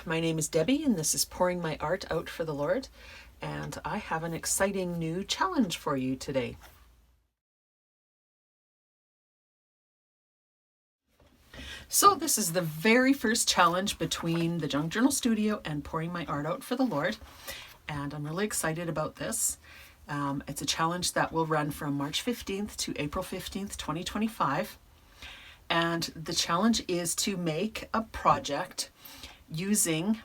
My name is Debbie, and this is Pouring My Art Out for the Lord, and I have an exciting new challenge for you today. So this is the very first challenge between the Junk Journal Studio and Pouring My Art Out for the Lord, and I'm really excited about this. It's a challenge that will run from March 15th to April 15th, 2025. And the challenge is to make a project using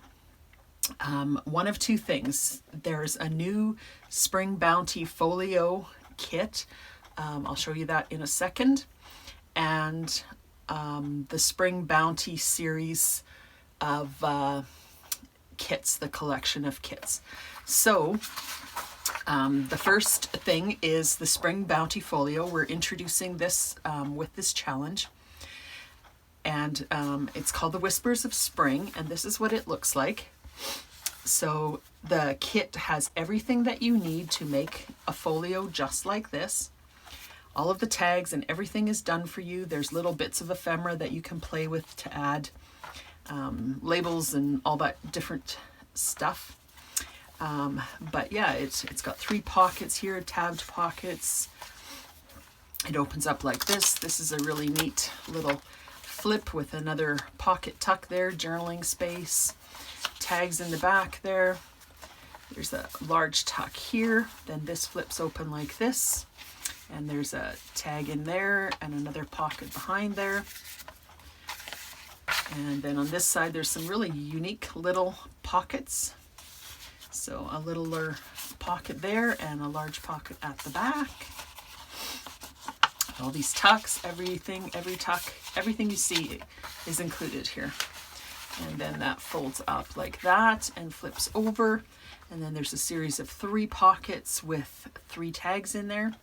one of two things. There's a new Spring Bounty Folio kit. I'll show you that in a second. And the Spring Bounty series of kits, the collection of kits. So the first thing is the Spring Bounty Folio. We're introducing this with this challenge. And it's called the Whispers of Spring, and this is what it looks like. So the kit has everything that you need to make a folio just like this. All of the tags and everything is done for you. There's little bits of ephemera that you can play with to add labels and all that different stuff. But yeah, it's got 3 pockets here, tabbed pockets. It opens up like this. This is a really neat little flip with another pocket tuck there, journaling space, tags in the back there. There's a large tuck here. Then this flips open like this, and there's a tag in there and another pocket behind there. And then on this side there's some really unique little pockets. So a littler pocket there and a large pocket at the back. All these tucks, everything you see is included here. And then that folds up like that and flips over. And then there's a series of 3 pockets with 3 tags in there.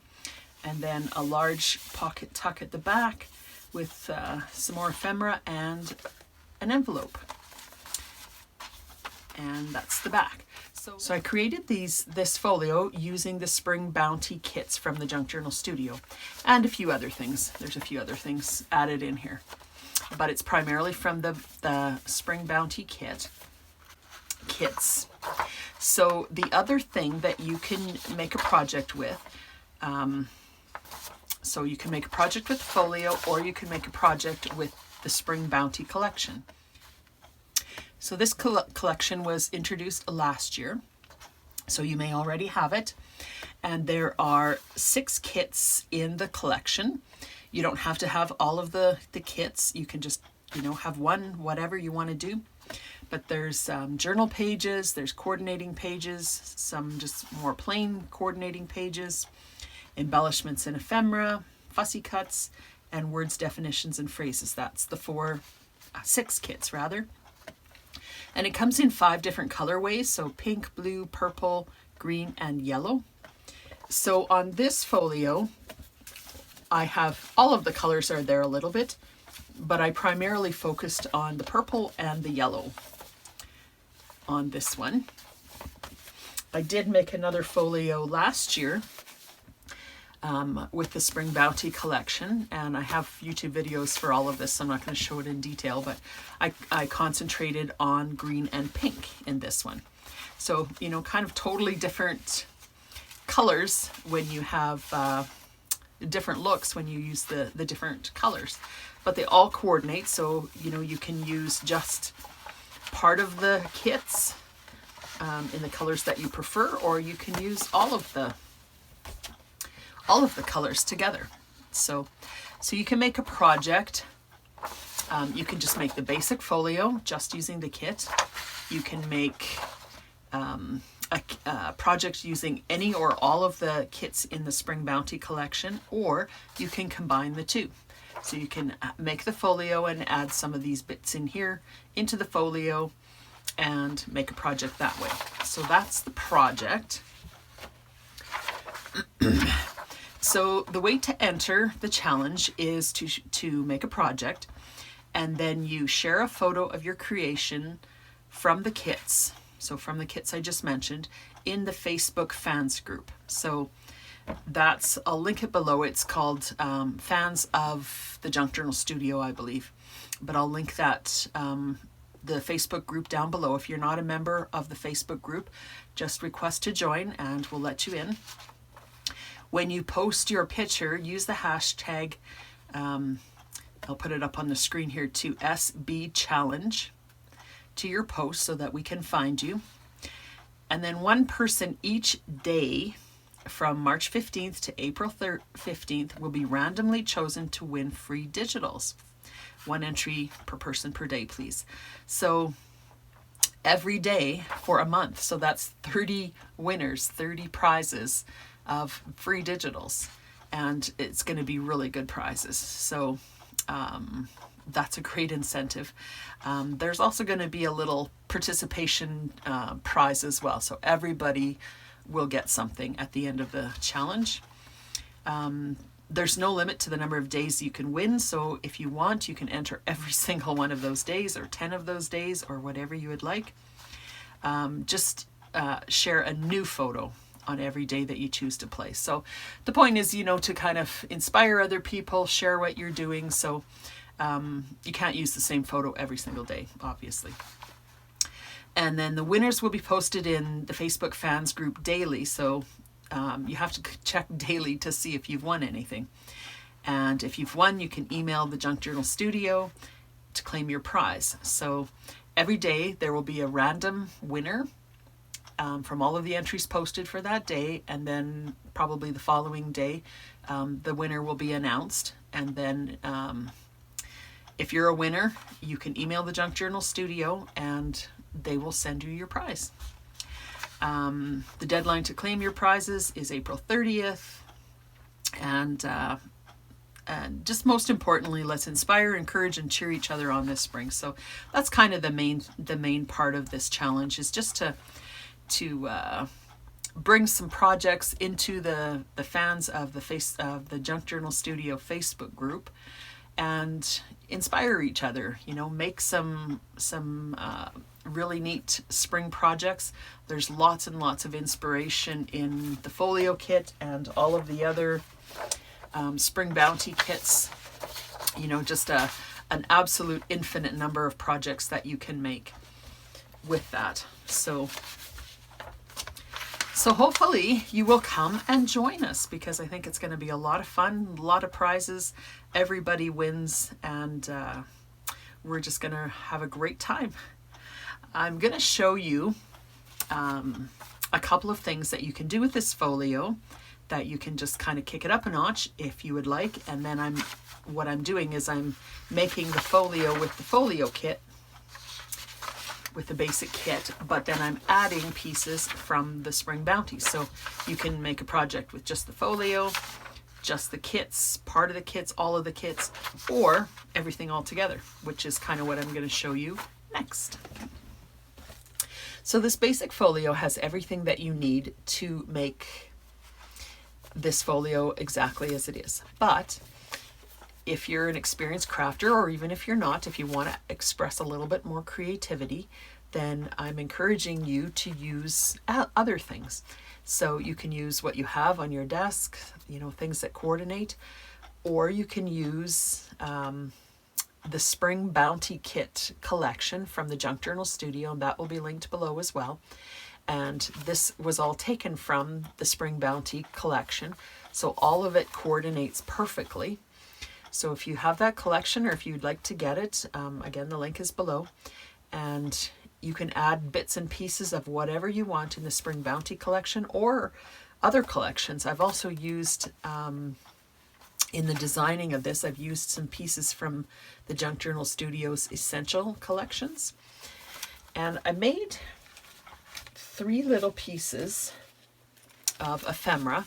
And then a large pocket tuck at the back with some more ephemera and an envelope. And that's the back. So I created this folio using the Spring Bounty kits from the Junk Journal Studio and a few other things. There's a few other things added in here, but it's primarily from the Spring Bounty kits. So the other thing that you can make a project with, so you can make a project with folio, or you can make a project with the Spring Bounty collection. So this collection was introduced last year, so you may already have it. And there are 6 kits in the collection. You don't have to have all of the kits. You can just, have one, whatever you want to do. But there's journal pages, there's coordinating pages, some just more plain coordinating pages, embellishments and ephemera, fussy cuts, and words, definitions, and phrases. That's the 6 kits rather. And it comes in 5 different colorways, so pink, blue, purple, green, and yellow. So on this folio, I have all of the colors are there a little bit, but I primarily focused on the purple and the yellow on this one. I did make another folio last year with the Spring Bounty collection, and I have YouTube videos for all of this, so I'm not going to show it in detail, but I concentrated on green and pink in this one. So, kind of totally different colors when you have different looks when you use the different colors, but they all coordinate, so you can use just part of the kits in the colors that you prefer, or you can use all of the colors together. So you can make a project. You can just make the basic folio just using the kit. You can make a project using any or all of the kits in the Spring Bounty collection, or you can combine the two. So you can make the folio and add some of these bits in here into the folio and make a project that way. So that's the project. So the way to enter the challenge is to make a project, and then you share a photo of your creation from the kits. So from the kits I just mentioned, in the Facebook fans group. So I'll link it below. It's called Fans of the Junk Journal Studio, I believe. But I'll link that the Facebook group down below. If you're not a member of the Facebook group, just request to join and we'll let you in. When you post your picture, use the hashtag, I'll put it up on the screen here too, SB Challenge to your post so that we can find you. And then one person each day from March 15th to April 15th will be randomly chosen to win free digitals. One entry per person per day, please. So every day for a month. So that's 30 winners, 30 prizes of free digitals. And it's going to be really good prizes. So that's a great incentive. There's also going to be a little participation prize as well. So everybody will get something at the end of the challenge. There's no limit to the number of days you can win. So if you want, you can enter every single one of those days or 10 of those days or whatever you would like. Just share a new photo on every day that you choose to play. So the point is, you know, to kind of inspire other people, share what you're doing. So you can't use the same photo every single day, obviously. And then the winners will be posted in the Facebook fans group daily. So you have to check daily to see if you've won anything. And if you've won, you can email the Junk Journal Studio to claim your prize. So every day there will be a random winner from all of the entries posted for that day. And then probably the following day, the winner will be announced. And then if you're a winner, you can email the Junk Journal Studio and they will send you your prize. The deadline to claim your prizes is April 30th. And just most importantly, let's inspire, encourage, and cheer each other on this spring. So that's kind of the main part of this challenge, is just to bring some projects into the fans of the Junk Journal Studio Facebook group and inspire each other. You know, make some really neat spring projects. There's lots and lots of inspiration in the Folio kit and all of the other spring bounty kits. You know, just an absolute infinite number of projects that you can make with that. So hopefully you will come and join us, because I think it's going to be a lot of fun, a lot of prizes, everybody wins, and we're just going to have a great time. I'm going to show you a couple of things that you can do with this folio, that you can just kind of kick it up a notch if you would like. And then what I'm doing is I'm making the folio with the folio kit, with the basic kit, but then I'm adding pieces from the spring bounty. So you can make a project with just the folio, just the kits, part of the kits, all of the kits, or everything all together, which is kind of what I'm going to show you next. So this basic folio has everything that you need to make this folio exactly as it is. But if you're an experienced crafter, or even if you're not, if you want to express a little bit more creativity, then I'm encouraging you to use other things. So you can use what you have on your desk, you know, things that coordinate, or you can use the Spring Bounty Kit collection from the Junk Journal Studio, and that will be linked below as well. And this was all taken from the Spring Bounty collection, so all of it coordinates perfectly. So if you have that collection, or if you'd like to get it, again, the link is below. And you can add bits and pieces of whatever you want in the Spring Bounty collection or other collections. I've also used, in the designing of this, I've used some pieces from the Junk Journal Studio's Essential collections. And I made 3 little pieces of ephemera,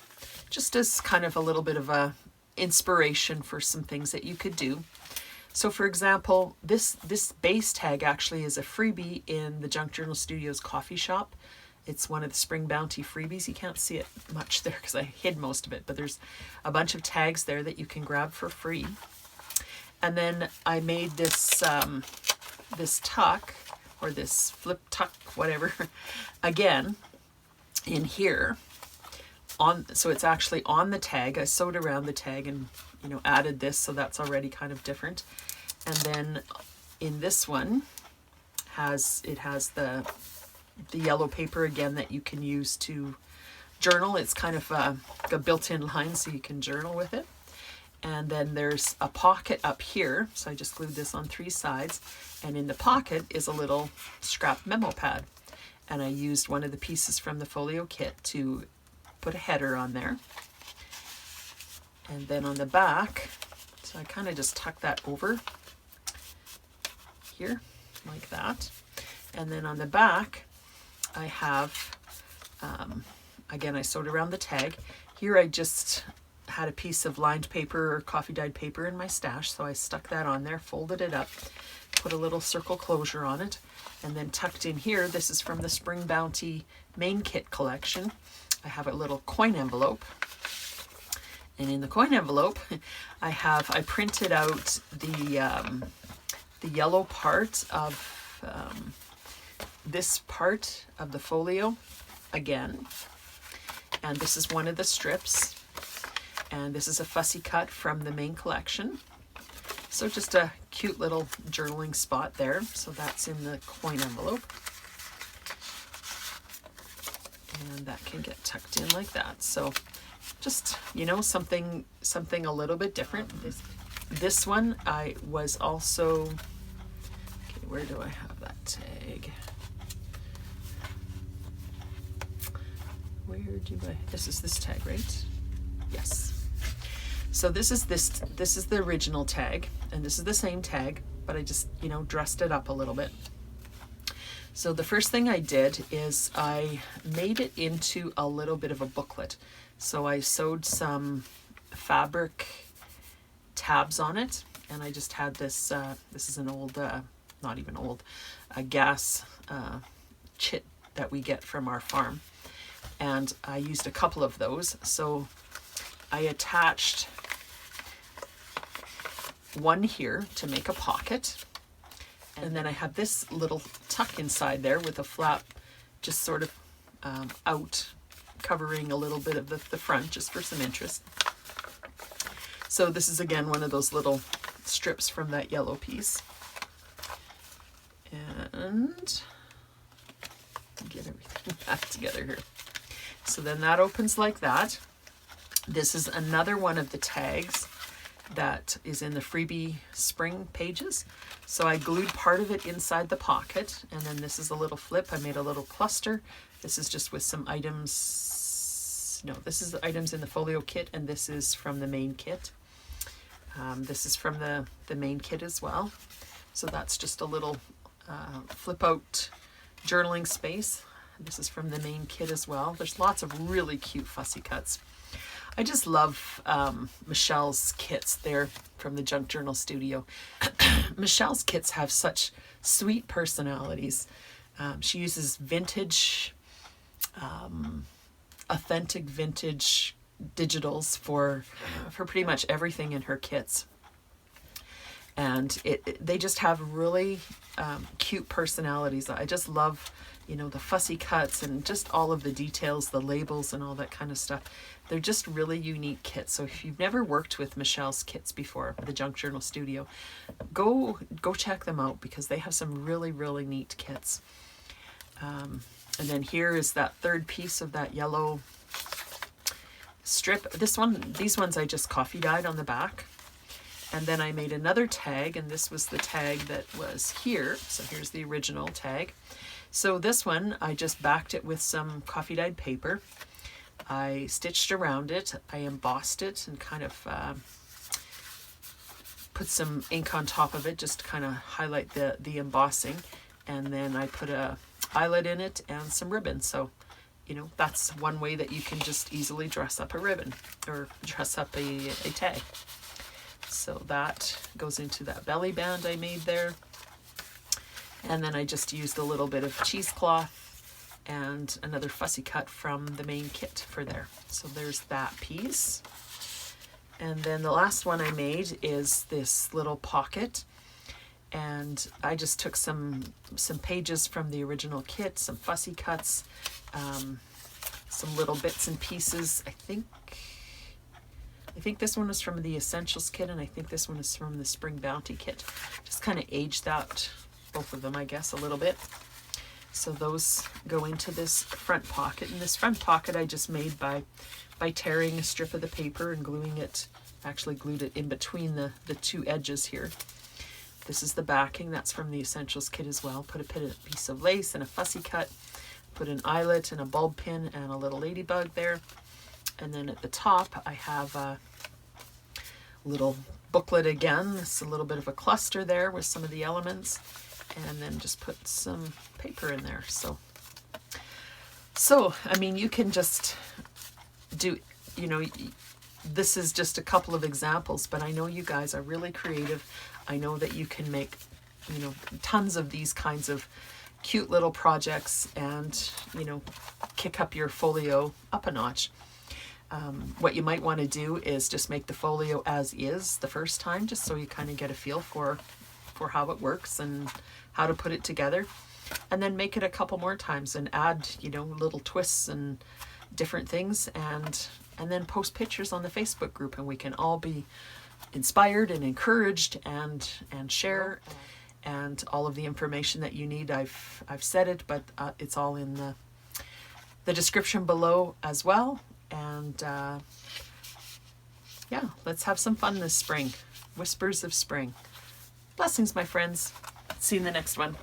just as kind of a little bit of a inspiration for some things that you could do. So for example, this base tag actually is a freebie in the Junk Journal Studio's coffee shop. It's one of the Spring Bounty freebies. You can't see it much there because I hid most of it, but there's a bunch of tags there that you can grab for free. And then I made this this tuck, or this flip tuck, whatever, again in here. So it's actually on the tag. I sewed around the tag and, you know, added this, so that's already kind of different. And then in this one has the yellow paper again that you can use to journal. It's kind of a built-in line so you can journal with it. And then there's a pocket up here. So I just glued this on 3 sides. And in the pocket is a little scrap memo pad. And I used one of the pieces from the Folio kit to put a header on there. And then on the back, so I kind of just tuck that over here like that. And then on the back, I have, again, I sewed around the tag. Here I just had a piece of lined paper or coffee dyed paper in my stash, so I stuck that on there, folded it up, put a little circle closure on it, and then tucked in here, this is from the Spring Bounty main kit collection. I have a little coin envelope, and in the coin envelope, I printed out the yellow part of this part of the folio again, and this is one of the strips, and this is a fussy cut from the main collection. So just a cute little journaling spot there. So that's in the coin envelope. And that can get tucked in like that. So just, you know, something a little bit different. This one I was also, okay, where do I have that tag? Where do I, this is this tag, right? Yes. So this is the original tag, and this is the same tag, but I just, you know, dressed it up a little bit. So the first thing I did is I made it into a little bit of a booklet. So I sewed some fabric tabs on it, and I just had this, this is an old, not even old, a gas chit that we get from our farm. And I used a couple of those. So I attached one here to make a pocket, and then I have this little tuck inside there with a flap just sort of out, covering a little bit of the front just for some interest. So this is again one of those little strips from that yellow piece, and get everything back together here. So then that opens like that. This is another one of the tags that is in the freebie spring pages. So I glued part of it inside the pocket, and then this is a little flip. I made a little cluster. This is just with some items. No, this is the items in the folio kit, and this is from the main kit. This is from the main kit as well. So that's just a little flip out journaling space. This is from the main kit as well. There's lots of really cute fussy cuts. I just love Michelle's kits. They're from the Junk Journal Studio. Michelle's kits have such sweet personalities. She uses vintage, authentic vintage digitals for pretty much everything in her kits. And they just have really cute personalities. I just love, you know, the fussy cuts and just all of the details, the labels and all that kind of stuff. They're just really unique kits. So if you've never worked with Michelle's kits before, the Junk Journal Studio, go check them out because they have some really, really neat kits. And then here is that third piece of that yellow strip. These ones I just coffee dyed on the back. And then I made another tag, and this was the tag that was here. So here's the original tag. So this one, I just backed it with some coffee dyed paper. I stitched around it, I embossed it, and kind of put some ink on top of it just to kind of highlight the embossing. And then I put a eyelet in it and some ribbon. So, you know, that's one way that you can just easily dress up a ribbon or dress up a tag. So that goes into that belly band I made there. And then I just used a little bit of cheesecloth and another fussy cut from the main kit for there. So there's that piece. And then the last one I made is this little pocket. And I just took some pages from the original kit, some fussy cuts, some little bits and pieces. I think this one was from the Essentials kit, and I think this one is from the Spring Bounty kit. Just kind of aged that both of them, I guess, a little bit. So those go into this front pocket. And this front pocket I just made by tearing a strip of the paper and gluing it, actually glued it in between the two edges here. This is the backing, that's from the Essentials kit as well. Put a piece of lace and a fussy cut, put an eyelet and a bulb pin and a little ladybug there. And then at the top I have a little booklet again. It's a little bit of a cluster there with some of the elements, and then just put some paper in there. So I mean, you can just do, you know, this is just a couple of examples, but I know you guys are really creative. I know that you can make, you know, tons of these kinds of cute little projects and, you know, kick up your folio up a notch. What you might want to do is just make the folio as is the first time, just so you kind of get a feel for how it works and how to put it together. And then make it a couple more times and add, you know, little twists and different things, and then post pictures on the Facebook group, and we can all be inspired and encouraged and share. And all of the information that you need, I've said it, but it's all in the description below as well. And yeah, let's have some fun this spring. Whispers of spring. Blessings, my friends. See you in the next one.